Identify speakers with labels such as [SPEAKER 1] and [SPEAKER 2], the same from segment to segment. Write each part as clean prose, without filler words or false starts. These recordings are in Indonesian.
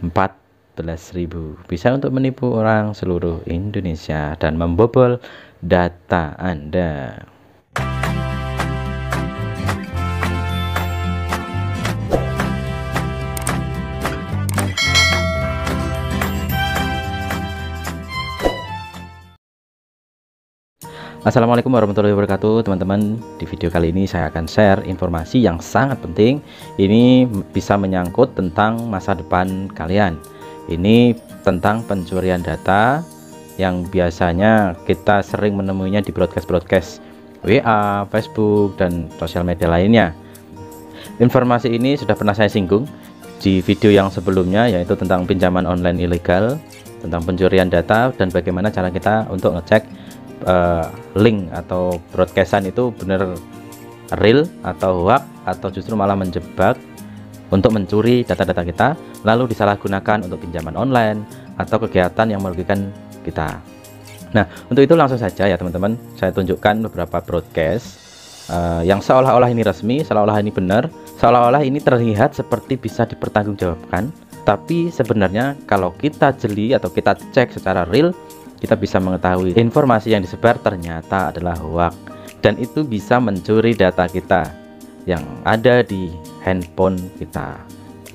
[SPEAKER 1] 14.000. Bisa untuk menipu orang seluruh Indonesia dan membobol data Anda. Assalamualaikum warahmatullahi wabarakatuh, teman-teman. Di video kali ini saya akan share informasi yang sangat penting. Ini bisa menyangkut tentang masa depan kalian. Ini tentang pencurian data yang biasanya kita sering menemuinya di broadcast WA, Facebook, dan sosial media lainnya. Informasi ini sudah pernah saya singgung di video yang sebelumnya, yaitu tentang pinjaman online ilegal, tentang pencurian data, dan bagaimana cara kita untuk ngecek link atau broadcastan itu benar real atau hoax, atau justru malah menjebak untuk mencuri data-data kita lalu disalahgunakan untuk pinjaman online atau kegiatan yang merugikan kita. Nah, untuk itu langsung saja ya teman-teman, saya tunjukkan beberapa broadcast yang seolah-olah ini resmi, seolah-olah ini benar, seolah-olah ini terlihat seperti bisa dipertanggungjawabkan, tapi sebenarnya kalau kita jeli atau kita cek secara real, kita bisa mengetahui informasi yang disebar ternyata adalah hoax, dan itu bisa mencuri data kita yang ada di handphone kita.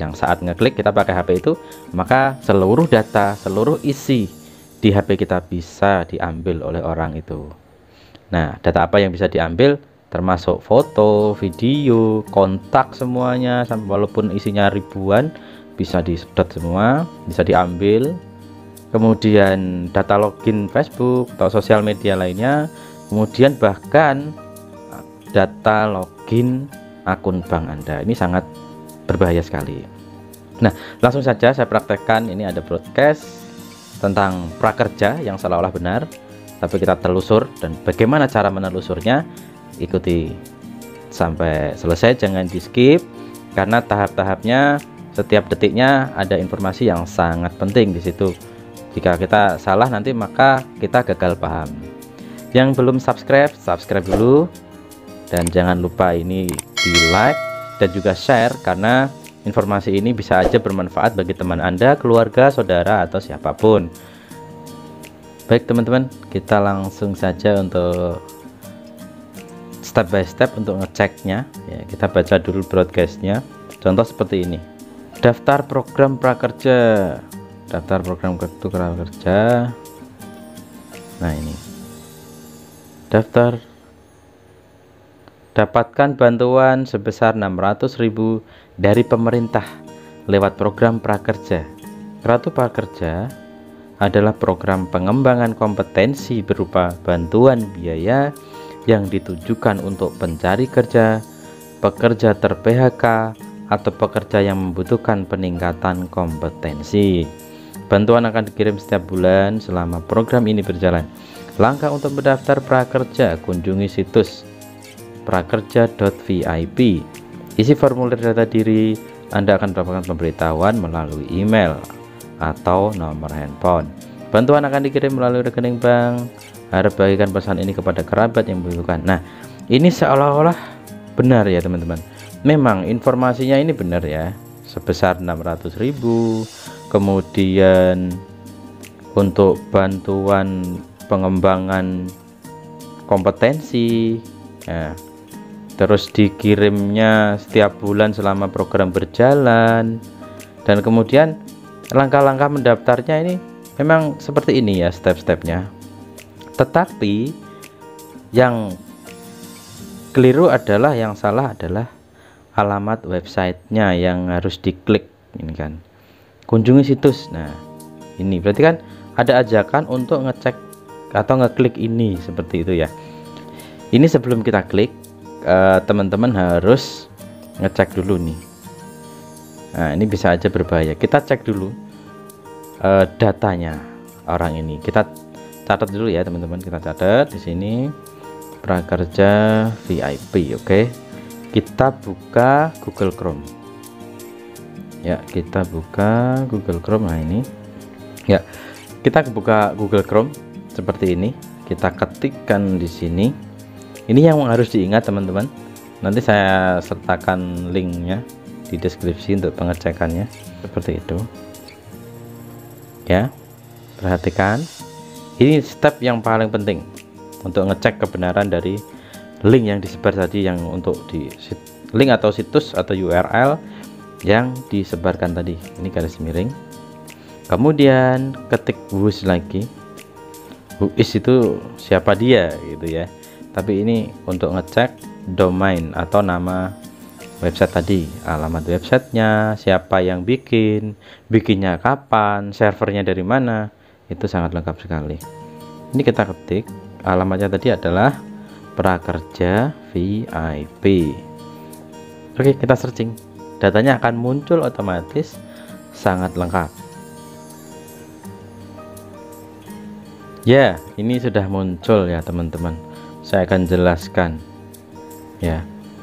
[SPEAKER 1] Yang saat ngeklik kita pakai HP itu, maka seluruh data, seluruh isi di HP kita bisa diambil oleh orang itu. Nah, data apa yang bisa diambil? Termasuk foto, video, kontak, semuanya, walaupun isinya ribuan bisa disedot semua, bisa diambil. Kemudian data login Facebook atau sosial media lainnya, kemudian bahkan data login akun bank Anda. Ini sangat berbahaya sekali. Nah, langsung saja saya praktekkan. Ini ada broadcast tentang prakerja yang seolah-olah benar, tapi kita telusur, dan bagaimana cara menelusurnya, ikuti sampai selesai, jangan di skip, karena tahap-tahapnya setiap detiknya ada informasi yang sangat penting di situ. Jika kita salah nanti maka kita gagal paham. Yang belum subscribe dulu, dan jangan lupa ini di like dan juga share, karena informasi ini bisa aja bermanfaat bagi teman Anda, keluarga, saudara, atau siapapun. Baik teman-teman, kita langsung saja untuk step by step untuk ngeceknya ya. Kita baca dulu broadcastnya. Contoh seperti ini: daftar program prakerja, daftar program kartu prakerja. Nah, ini daftar, dapatkan bantuan sebesar 600.000 dari pemerintah lewat program prakerja. Kartu prakerja adalah program pengembangan kompetensi berupa bantuan biaya yang ditujukan untuk pencari kerja, pekerja ter-PHK, atau pekerja yang membutuhkan peningkatan kompetensi. Bantuan akan dikirim setiap bulan selama program ini berjalan. Langkah untuk mendaftar prakerja, kunjungi situs prakerja.vip. Isi formulir data diri. Anda akan mendapatkan pemberitahuan melalui email atau nomor handphone. Bantuan akan dikirim melalui rekening bank. Harap bagikan pesan ini kepada kerabat yang membutuhkan. Nah, ini seolah-olah benar ya teman-teman. Memang informasinya ini benar ya, sebesar 600.000. Kemudian untuk bantuan pengembangan kompetensi ya, terus dikirimnya setiap bulan selama program berjalan, dan kemudian langkah-langkah mendaftarnya ini memang seperti ini ya step-stepnya. Tetapi yang keliru adalah, yang salah adalah alamat websitenya yang harus diklik ini kan. Kunjungi situs. Nah, ini berarti kan ada ajakan untuk ngecek atau ngeklik ini, seperti itu ya. Ini sebelum kita klik, teman-teman harus ngecek dulu nih. Nah, ini bisa aja berbahaya. Kita cek dulu datanya orang ini. Kita catat dulu ya teman-teman. Kita catat di sini prakerja VIP. Oke. Kita buka Google Chrome. Ya, kita buka Google Chrome. Nah, ini ya, kita buka Google Chrome seperti ini. Kita ketikkan di sini. Ini yang harus diingat teman-teman. Nanti saya sertakan linknya di deskripsi untuk pengecekannya. Seperti itu. ya. Perhatikan, ini step yang paling penting untuk ngecek kebenaran dari link yang disebar tadi, yang untuk di link atau situs atau URL yang disebarkan tadi. Ini garis miring, kemudian ketik whois lagi. Whois itu siapa dia gitu ya, tapi ini untuk ngecek domain atau nama website tadi, alamat websitenya, siapa yang bikinnya kapan, servernya dari mana, itu sangat lengkap sekali. Ini kita ketik, alamatnya tadi adalah Prakerja VIP. Oke, kita searching, datanya akan muncul otomatis, sangat lengkap. Ya, ini sudah muncul ya teman-teman. Saya akan jelaskan ya.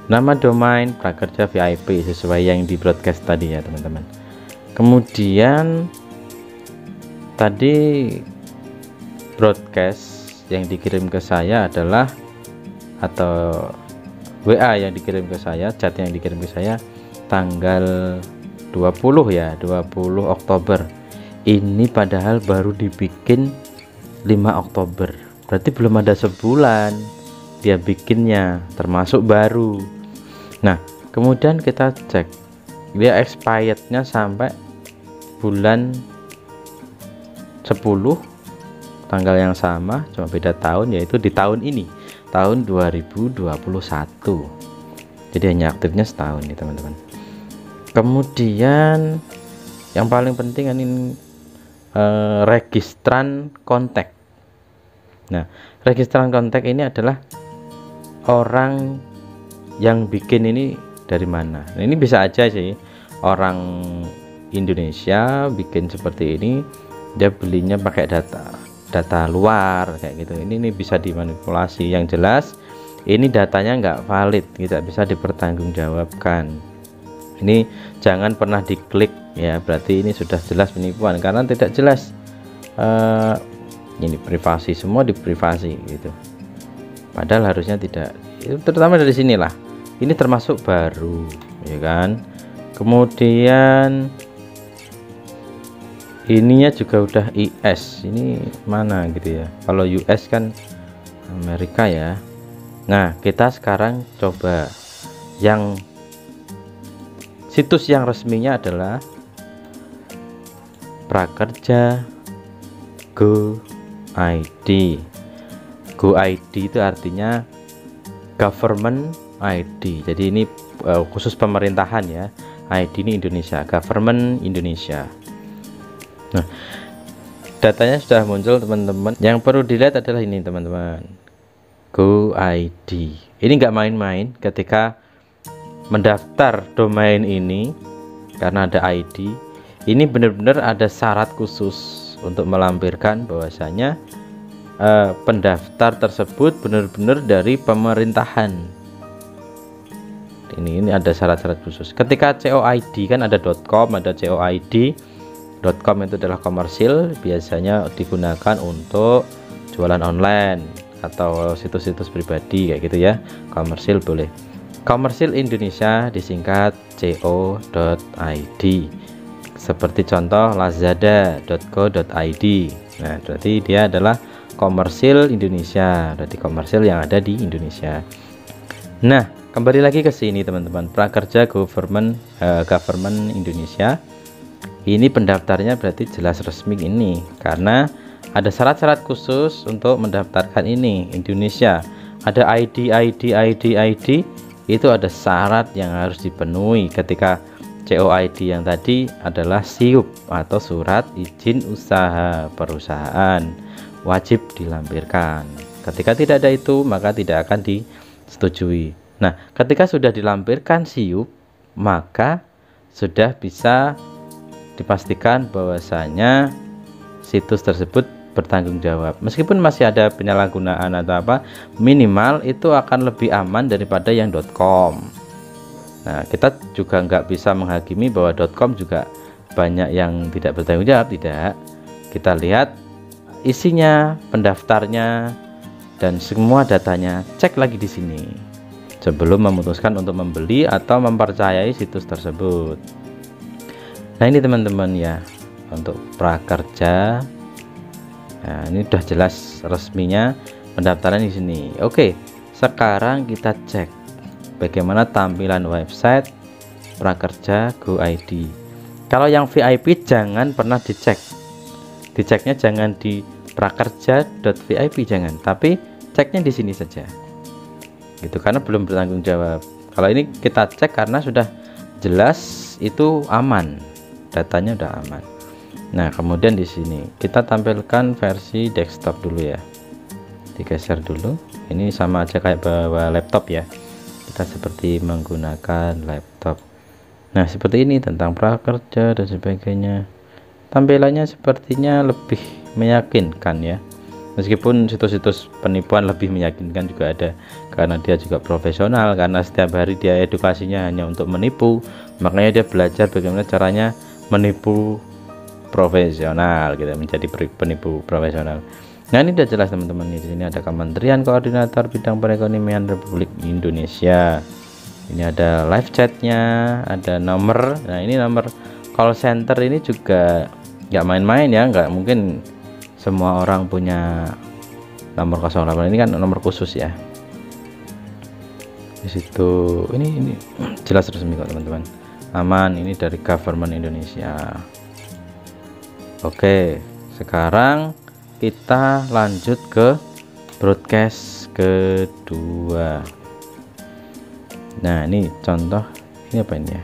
[SPEAKER 1] Nama domain Prakerja VIP sesuai yang di broadcast tadi ya teman-teman. Kemudian tadi broadcast yang dikirim ke saya adalah, atau WA yang dikirim ke saya, chat yang dikirim ke saya tanggal 20 ya, 20 Oktober. Ini padahal baru dibikin 5 Oktober. Berarti belum ada sebulan dia bikinnya, termasuk baru. Nah, kemudian kita cek, dia expirednya sampai bulan 10, tanggal yang sama, cuma beda tahun, yaitu di tahun ini, tahun 2021. Jadi hanya aktifnya setahun nih teman-teman. Kemudian yang paling penting ini registran kontak. Nah, registran kontak ini adalah orang yang bikin ini dari mana. Nah, ini bisa aja sih orang Indonesia bikin seperti ini, dia belinya pakai data luar kayak gitu. Ini bisa dimanipulasi. Yang jelas ini datanya nggak valid, tidak bisa dipertanggungjawabkan. Ini jangan pernah diklik ya, berarti ini sudah jelas penipuan karena tidak jelas. Ini privasi, semua diprivasi gitu, padahal harusnya tidak. Terutama dari sinilah, ini termasuk baru ya kan. Kemudian ininya juga udah IS, ini mana gitu ya, kalau US kan Amerika ya. Nah, kita sekarang coba yang situs yang resminya adalah Prakerja Go ID. Go ID itu artinya government ID. Jadi ini khusus pemerintahan ya. ID ini Indonesia, government Indonesia. Nah, datanya sudah muncul teman-teman. Yang perlu dilihat adalah ini teman-teman, Go ID. Ini nggak main-main ketika mendaftar domain ini, karena ada ID. Ini benar-benar ada syarat khusus untuk melampirkan bahwasanya pendaftar tersebut benar-benar dari pemerintahan. Ini ada syarat-syarat khusus. Ketika COID kan ada .com, ada COID. .com itu adalah komersil, biasanya digunakan untuk jualan online atau situs-situs pribadi kayak gitu ya. Komersil boleh. Komersil Indonesia disingkat co.id. Seperti contoh lazada.co.id. Nah, berarti dia adalah komersil Indonesia, berarti komersil yang ada di Indonesia. Nah, kembali lagi ke sini teman-teman, Prakerja Government Indonesia. Ini pendaftarnya berarti jelas resmi ini, karena ada syarat-syarat khusus untuk mendaftarkan ini. Indonesia ada ID, itu ada syarat yang harus dipenuhi. Ketika COID yang tadi adalah SIUP atau surat izin usaha perusahaan, wajib dilampirkan. Ketika tidak ada itu, maka tidak akan disetujui. Nah, ketika sudah dilampirkan SIUP, maka sudah bisa dipastikan bahwasanya situs tersebut bertanggung jawab. Meskipun masih ada penyalahgunaan atau apa, minimal itu akan lebih aman daripada yang .com. Nah, kita juga nggak bisa menghakimi bahwa .com juga banyak yang tidak bertanggung jawab, tidak. Kita lihat isinya, pendaftarnya, dan semua datanya, cek lagi di sini sebelum memutuskan untuk membeli atau mempercayai situs tersebut. Nah, ini teman-teman ya, untuk prakerja. Nah, ini udah jelas resminya pendaftaran di sini. Oke, sekarang kita cek bagaimana tampilan website prakerja Go ID. Kalau yang VIP jangan pernah dicek. Diceknya jangan di prakerja.vip, jangan, tapi ceknya di sini saja. Gitu, karena belum bertanggung jawab. Kalau ini kita cek karena sudah jelas itu aman. Datanya udah aman. Nah, kemudian di sini kita tampilkan versi desktop dulu ya. Digeser dulu. Ini sama aja kayak bawa laptop ya. Kita seperti menggunakan laptop. Nah, seperti ini tentang prakerja dan sebagainya. Tampilannya sepertinya lebih meyakinkan ya. Meskipun situs-situs penipuan lebih meyakinkan juga ada, karena dia juga profesional, karena setiap hari dia edukasinya hanya untuk menipu. Makanya dia belajar bagaimana caranya menipu profesional gitu, menjadi penipu profesional. Nah, ini udah jelas teman-teman. Di sini ada Kementerian Koordinator Bidang Perekonomian Republik Indonesia. Ini ada live chatnya, ada nomor. Nah, ini nomor call center ini juga nggak main-main ya, nggak mungkin semua orang punya nomor 08. Ini kan nomor khusus ya. Di situ ini jelas resmi kok teman-teman. Aman, ini dari government Indonesia. Oke, sekarang kita lanjut ke broadcast kedua. Nah, ini contoh, ini apa ini ya?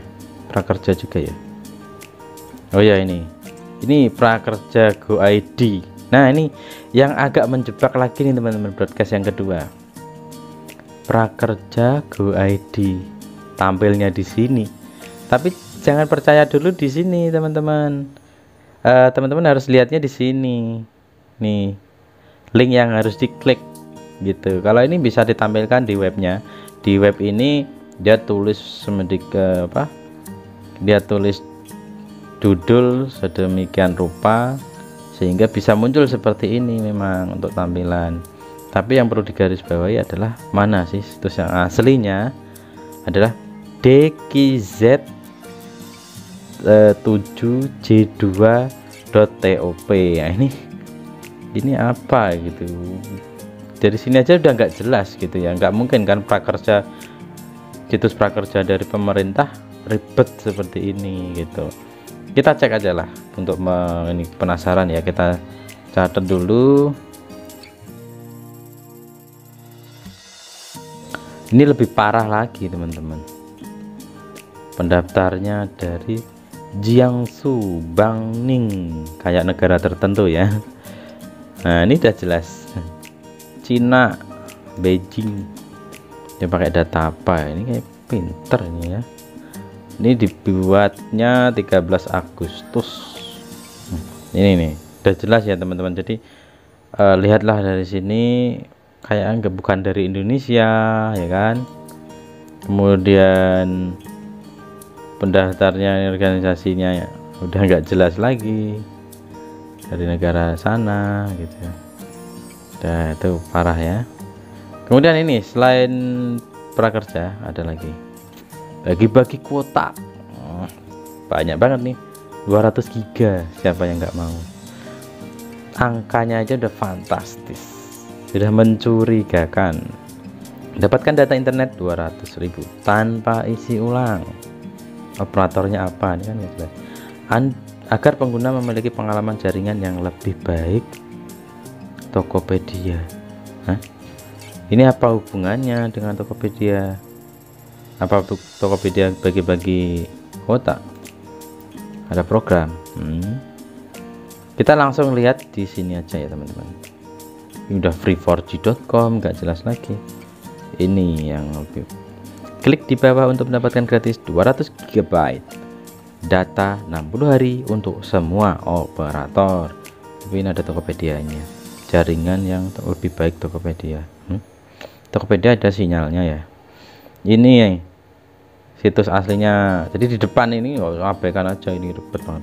[SPEAKER 1] Prakerja juga ya. Oh ya, ini prakerja Go ID. Nah, ini yang agak menjebak lagi nih teman-teman, broadcast yang kedua. Prakerja Go ID tampilnya di sini. Tapi jangan percaya dulu di sini, teman-teman. Teman-teman harus lihatnya di sini. Nih, link yang harus diklik gitu. Kalau ini bisa ditampilkan di webnya. Di web ini dia tulis dia tulis judul sedemikian rupa sehingga bisa muncul seperti ini memang untuk tampilan. Tapi yang perlu digarisbawahi adalah mana sih situs yang aslinya adalah DKZ 7j2.top. Nah, ini apa gitu, dari sini aja udah nggak jelas gitu ya. Nggak mungkin kan situs prakerja dari pemerintah ribet seperti ini gitu. Kita cek aja lah untuk ini penasaran ya, kita catat dulu. Ini lebih parah lagi teman-teman, pendaftarnya dari Jiangsu, Bangning, kayak negara tertentu ya. Nah, ini udah jelas Cina, Beijing. Dia pakai data apa ini, kayak pinter ini ya. Ini dibuatnya 13 Agustus. Ini nih udah jelas ya teman-teman. Jadi lihatlah dari sini kayak bukan dari Indonesia ya kan. Kemudian pendaftarnya, organisasinya ya udah nggak jelas lagi, dari negara sana gitu ya. Udah, itu parah ya. Kemudian ini selain prakerja ada lagi bagi-bagi kuota. Banyak banget nih, 200 giga, siapa yang nggak mau. Angkanya aja udah fantastis, sudah mencurigakan. Dapatkan data internet 200.000 tanpa isi ulang. Operatornya apa ini kan ya jelas. Agar pengguna memiliki pengalaman jaringan yang lebih baik. Tokopedia. Hah? Ini apa hubungannya dengan Tokopedia? Apa Tokopedia bagi-bagi kuota? Ada program. Kita langsung lihat di sini aja ya teman-teman. Ini udah free4g.com, nggak jelas lagi. Ini yang lebih. Klik di bawah untuk mendapatkan gratis 200 GB data 60 hari untuk semua operator. Tapi ini ada Tokopedia-nya, jaringan yang lebih baik Tokopedia. Tokopedia ada sinyalnya ya. Ini situs aslinya. Jadi di depan ini abaikan aja, ini ribet banget.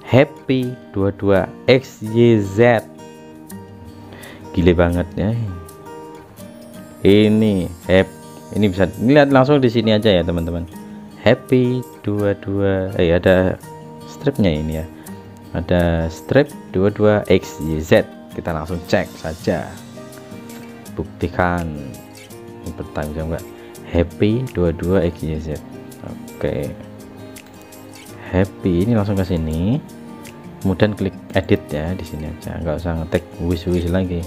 [SPEAKER 1] Happy 22 XYZ, gile banget ya. Ini bisa dilihat langsung di sini aja ya teman-teman. Happy 22 ada stripnya ini ya. ada strip 22XYZ. Kita langsung cek saja, buktikan ini bertanggung jawab enggak. Happy 22XYZ. Oke, happy ini langsung ke sini, kemudian klik edit ya, di sini aja, nggak usah ngetik wish lagi.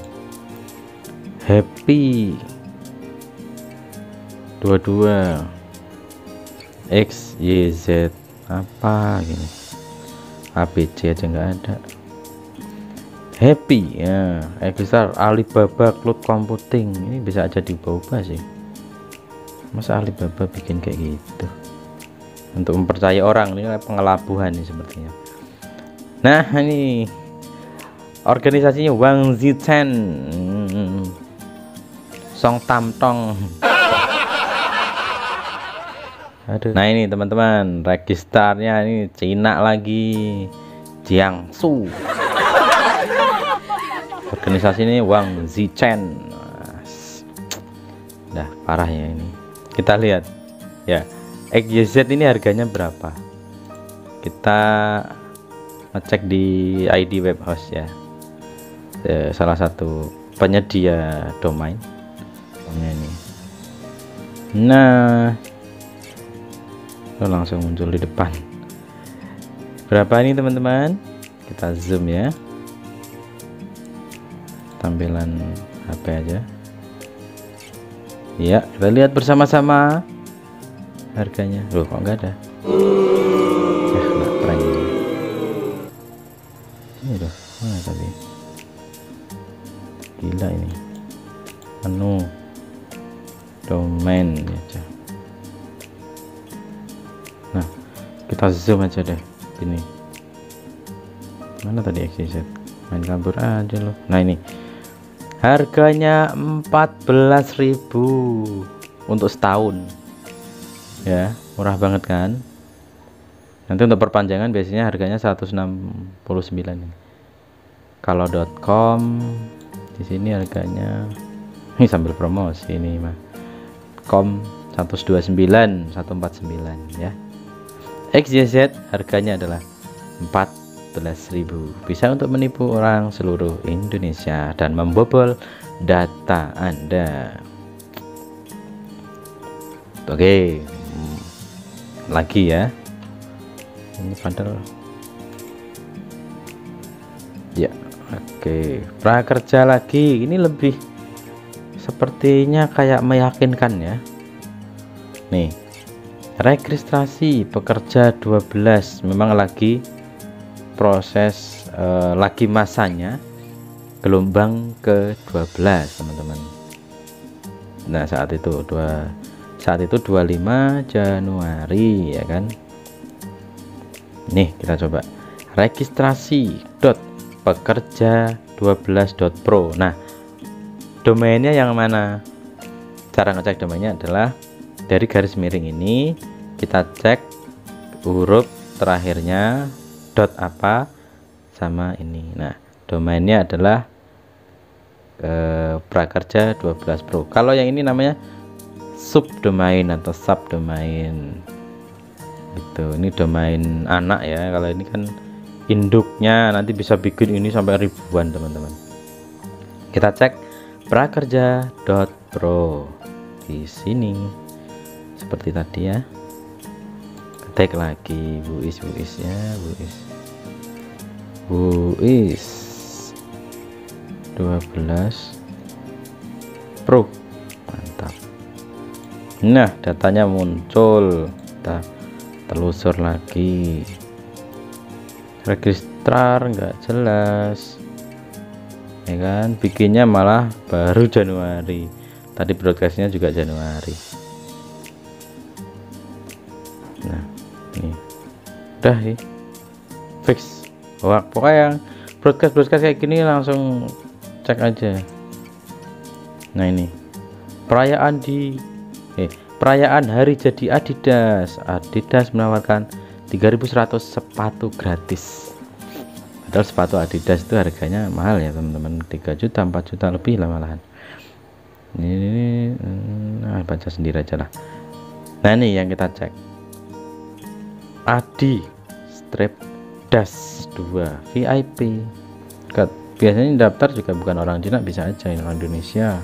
[SPEAKER 1] Happy 22XYZ apa gini, ABC aja nggak ada. Happy ya, besar Alibaba Cloud Computing. Ini bisa aja diubah-ubah sih, masa Alibaba bikin kayak gitu untuk mempercayai orang. Ini pengelabuhan nih sepertinya. Nah, ini organisasinya Wang Zichen, Song Tam Tong. Aduh. Nah ini teman-teman, registernya ini Cina lagi, Jiangsu. Organisasi ini Wang Zichen. Nah, parah ya ini. Kita lihat ya, XYZ ini harganya berapa. Kita ngecek di ID web host ya, salah satu penyedia domain ini. Nah, langsung muncul di depan. Berapa ini teman-teman? Kita zoom ya, tampilan HP aja ya, kita lihat bersama-sama harganya. Loh, kok nggak ada? Keren ini loh. Mana tadi? Gila ini. Menu domain aja. Nah, kita zoom aja deh ini. Mana tadi XYZ? Main kabur aja loh. Nah ini harganya 14.000 untuk setahun ya, murah banget kan. Nanti untuk perpanjangan biasanya harganya 169 nih. Kalau .com di sini harganya ini sambil promosi ini mah, com 129 149 ya. XYZ harganya adalah 14.000, bisa untuk menipu orang seluruh Indonesia dan membobol data Anda. Oke, lagi ya, ini padahal ya. Oke, prakerja lagi, ini lebih sepertinya kayak meyakinkan ya. Nih, registrasi pekerja 12, memang lagi proses, lagi masanya gelombang ke-12 teman-teman. Nah saat itu 25 Januari ya kan. Nih kita coba registrasi pekerja12.pro. Nah domainnya yang mana? Cara ngecek domainnya adalah dari garis miring ini, kita cek huruf terakhirnya dot apa sama ini. Nah domainnya adalah prakerja 12 pro. Kalau yang ini namanya subdomain atau subdomain gitu. Ini domain anak ya. Kalau ini kan induknya, nanti bisa bikin ini sampai ribuan teman-teman. Kita cek prakerja.pro di sini seperti tadi ya. Ketik lagi buis ya, buis 12 pro, mantap. Nah datanya muncul, kita telusur lagi. Registrar nggak jelas ya kan, bikinnya malah baru Januari, tadi broadcastnya juga Januari. Nah ini udah sih fix. Wah, pokoknya yang broadcast kayak gini langsung cek aja. Nah ini perayaan hari jadi Adidas menawarkan 3.100 sepatu gratis. Padahal sepatu Adidas itu harganya mahal ya teman-teman, 3 juta 4 juta lebih lah malahan. Ini baca sendiri aja lah. Nah ini yang kita cek, Adi strip Adidas 2 VIP. Biasanya daftar juga bukan orang Cina, bisa aja ini orang Indonesia,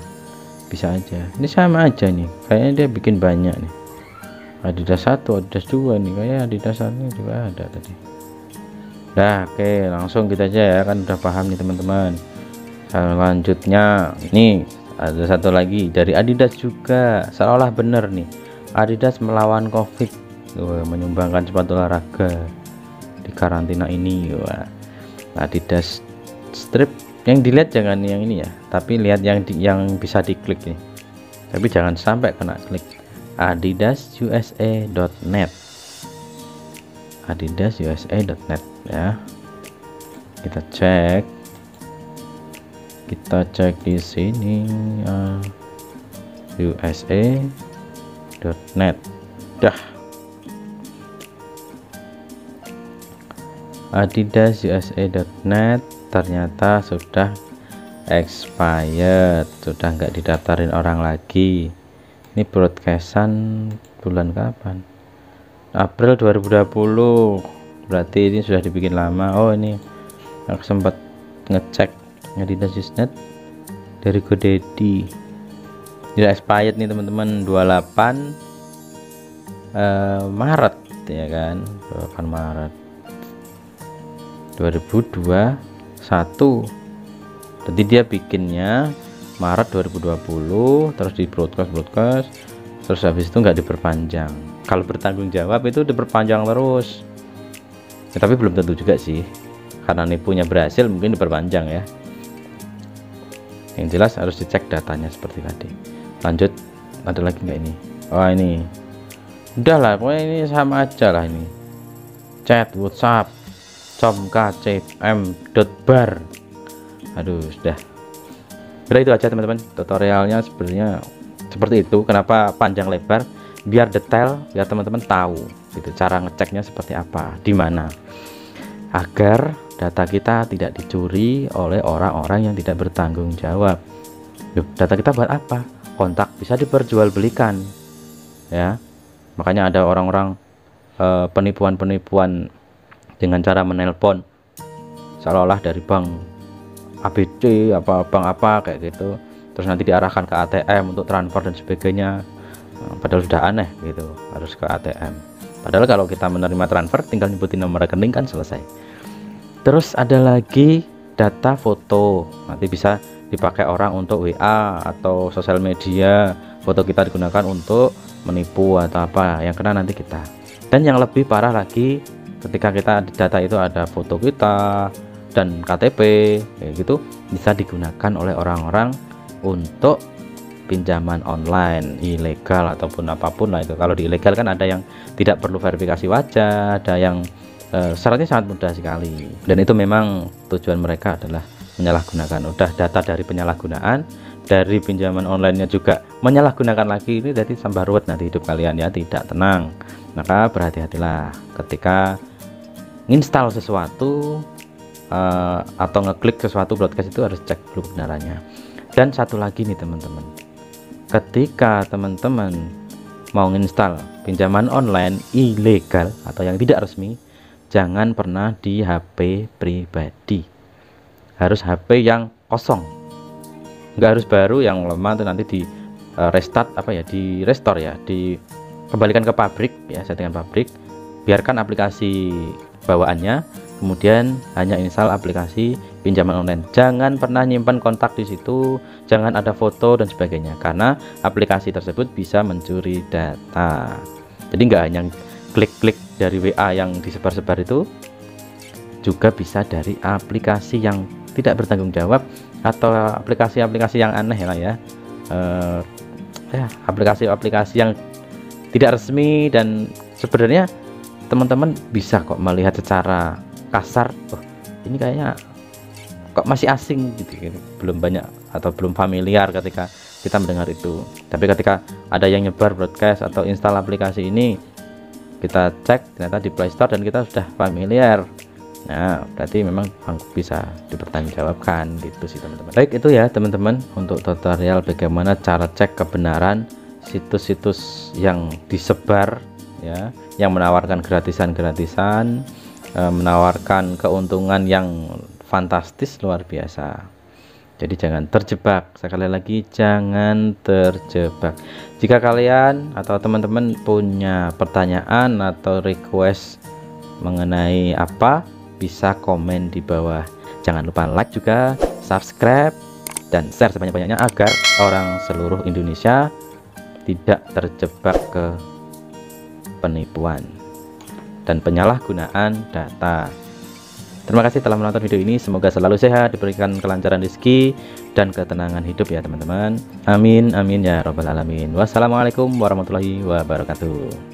[SPEAKER 1] bisa aja. Ini sama aja nih, kayaknya dia bikin banyak nih. Adidas 1, Adidas 2 nih, kayak Adidas 1 juga ada tadi. Nah, oke, langsung kita aja ya, kan udah paham nih teman-teman. Selanjutnya ini ada satu lagi dari Adidas juga, seolah bener nih, Adidas melawan COVID. Wah, menyumbangkan sepatu olahraga di karantina ini. Wah, Adidas strip, yang dilihat jangan yang ini ya, tapi lihat yang bisa diklik nih, tapi jangan sampai kena klik. adidasusa.net, adidasusa.net ya. Kita cek di sini, usa.net. dah, adidasusa.net ternyata sudah expired, sudah nggak didaftarin orang lagi. Ini broadcastan bulan kapan? April 2020, berarti ini sudah dibikin lama. Oh, ini aku sempat ngecek Adidas.net dari GoDaddy, sudah expired nih teman-teman, 28 Maret ya kan, 28 Maret 2021. Jadi dia bikinnya Maret 2020, terus di broadcast, terus habis itu nggak diperpanjang. Kalau bertanggung jawab itu diperpanjang terus ya, tapi belum tentu juga sih, karena nipunya berhasil mungkin diperpanjang ya. Yang jelas harus dicek datanya seperti tadi. Lanjut, ada lagi nggak ini? Wah, ini udahlah, pokoknya ini sama aja lah. Ini chat WhatsApp com.kcm.bar. Aduh, sudah. Udah itu aja teman-teman, tutorialnya sebenarnya seperti itu. Kenapa panjang lebar? Biar detail, biar teman-teman tahu gitu cara ngeceknya seperti apa, di mana, agar data kita tidak dicuri oleh orang-orang yang tidak bertanggung jawab. Yuk, data kita buat apa? Kontak bisa diperjualbelikan ya. Makanya ada orang-orang penipuan dengan cara menelpon seolah-olah dari bank ABC apa bank apa kayak gitu, terus nanti diarahkan ke ATM untuk transfer dan sebagainya. Padahal sudah aneh gitu, harus ke ATM. Padahal kalau kita menerima transfer tinggal nyebutin nomor rekening kan selesai. Terus ada lagi data foto, nanti bisa dipakai orang untuk WA atau sosial media. Foto kita digunakan untuk menipu atau apa, yang kena nanti kita. Dan yang lebih parah lagi, ketika kita di data itu ada foto kita dan KTP kayak gitu, bisa digunakan oleh orang-orang untuk pinjaman online ilegal ataupun apapun lah itu. Kalau di ilegal kan ada yang tidak perlu verifikasi wajah, ada yang syaratnya sangat mudah sekali, dan itu memang tujuan mereka adalah menyalahgunakan. Udah data dari penyalahgunaan, dari pinjaman online-nya juga menyalahgunakan lagi, ini jadi tambah ruwet nanti hidup kalian ya, tidak tenang. Maka berhati-hatilah ketika install sesuatu atau ngeklik sesuatu broadcast, itu harus cek dulu kebenarannya. Dan satu lagi nih teman-teman, ketika teman-teman mau install pinjaman online ilegal atau yang tidak resmi, jangan pernah di HP pribadi, harus HP yang kosong, nggak harus baru yang lemah itu nanti di restart apa ya, di restore ya, dikembalikan ke pabrik ya, settingan pabrik. Biarkan aplikasi bawaannya, kemudian hanya install aplikasi pinjaman online. Jangan pernah nyimpan kontak di situ, jangan ada foto dan sebagainya, karena aplikasi tersebut bisa mencuri data. Jadi nggak hanya klik-klik dari WA yang disebar-sebar, itu juga bisa dari aplikasi yang tidak bertanggung jawab atau aplikasi-aplikasi yang aneh lah ya, aplikasi-aplikasi yang tidak resmi. Dan sebenarnya teman-teman bisa kok melihat secara kasar, oh ini kayaknya kok masih asing gitu, belum banyak atau belum familiar ketika kita mendengar itu. Tapi ketika ada yang nyebar broadcast atau install aplikasi ini, kita cek ternyata di Play Store dan kita sudah familiar, nah berarti memang bisa dipertanggungjawabkan gitu sih teman-teman. Baik, itu ya teman-teman untuk tutorial bagaimana cara cek kebenaran situs-situs yang disebar ya, yang menawarkan gratisan-gratisan menawarkan keuntungan yang fantastis luar biasa. Jadi jangan terjebak, sekali lagi jangan terjebak. Jika kalian atau teman-teman punya pertanyaan atau request mengenai apa, bisa komen di bawah. Jangan lupa like juga, subscribe, dan share sebanyak-banyaknya agar orang seluruh Indonesia tidak terjebak ke penipuan dan penyalahgunaan data. Terima kasih telah menonton video ini. Semoga selalu sehat, diberikan kelancaran rezeki dan ketenangan hidup ya teman-teman. Amin amin ya robbal alamin. Wassalamualaikum warahmatullahi wabarakatuh.